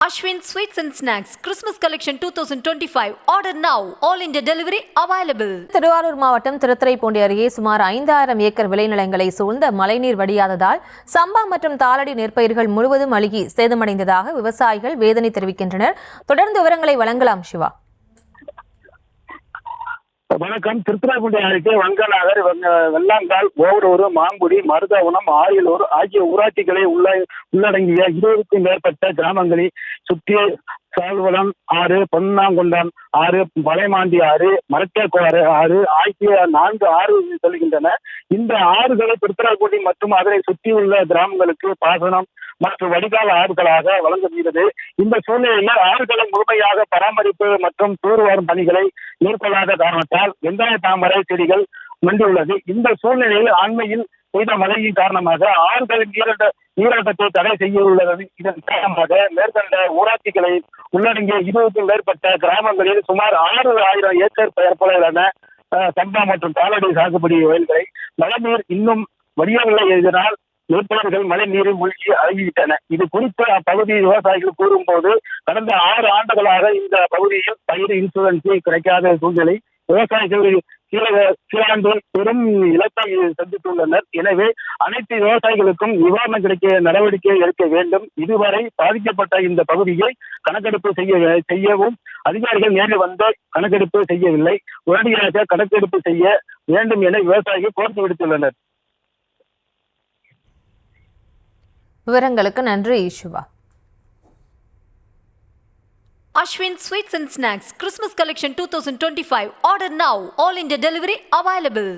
Ashwin Sweets and Snacks Christmas Collection 2025. Order now. All India delivery available. Thiruvarur மாவட்டம் திருத்துறைப்பூண்டி அருகே சுமார் 5000 acre விளைநிலங்களை சூழ்ந்த மழைநீர் வடியாததால் சம்பா மற்றும் தாளடி நெற்பயிர்கள் முழுவதும் அழுகி சேதமடைந்ததாக விவசாயிகள் வேதனை தெரிவிக்கின்றனர். தொடர்ந்து விவரங்களை வழங்கலாம் சிவா. வணக்கம். திருத்துறைப்பூண்டி அருகே வங்கநகர், வெள்ளாங்கால், ஓவரூர், மாங்குடி, மருதவனம், ஆரியலூர் ஆகிய ஊராட்சிகளை உள்ளடங்கிய 20க்கும் மேற்பட்ட கிராமங்களில் சுற்றி சால்வலம் ஆறு, பொன்னாங்குண்டம் ஆறு, மலைமாண்டி ஆறு, மரக்கேக்கோறு ஆறு ஆகிய 4 ஆறுகள் செல்கின்றன. இந்த ஆறுகளை திருத்துறைப்பூண்டி மற்றும் அதனை சுற்றியுள்ள கிராமங்களுக்கு பாசனம் மற்றும் வடிகால் ஆறுகளாக வழங்குகிறது. இந்த சூழ்நிலையில் ஆறுகளை முழுமையாக பராமரிப்பு மற்றும் தூர்வாரும் பணிகளை மேற்கொள்ளாத காரணத்தால் வெங்காய தாமரை செடிகள் மண்டியுள்ளது. இந்த சூழ்நிலையில் அண்மையில் பெய்த மழையின் காரணமாக ஆறுகளின் நீராட்டத்தை தடை செய்ய உள்ளது. இதன் காரணமாக மேற்கண்ட ஊராட்சிகளை உள்ளடங்கிய 20க்கும் மேற்பட்ட கிராமங்களில் சுமார் 6000 ஏக்கர் பரப்பளவிலான சம்பா மற்றும் தாளடி சாகுபடி வயல்களை மழைநீர் இன்னும் வடியவில்லை. இதனால் நெற்பயிர்கள் மழை நீரில் மூழ்கி அழுகிவிட்டன. இது குறித்து அப்பகுதி விவசாயிகள் கூறும்போது, கடந்த 6 ஆண்டுகளாக இந்த பகுதியில் பயிர் இன்சூரன்ஸ் கிடைக்காத சூழ்நிலை விவசாயிகள் கீழாண்டு பெரும் இழப்பை சந்தித்துள்ளனர். எனவே அனைத்து விவசாயிகளுக்கும் நிவாரணம் கிடைக்க நடவடிக்கை எடுக்க வேண்டும். இதுவரை பாதிக்கப்பட்ட இந்த பகுதியை கணக்கெடுப்பு செய்யவும் அதிகாரிகள் நேரில் வந்து கணக்கெடுப்பு செய்யவில்லை. உடனடியாக கணக்கெடுப்பு செய்ய வேண்டும் என விவசாயிகள் கோரிக்கை விடுத்துள்ளனர். விவரங்களுக்கு நன்றி Siva. Ashwin Sweets and Snacks Christmas Collection 2025. Order now. All India delivery available.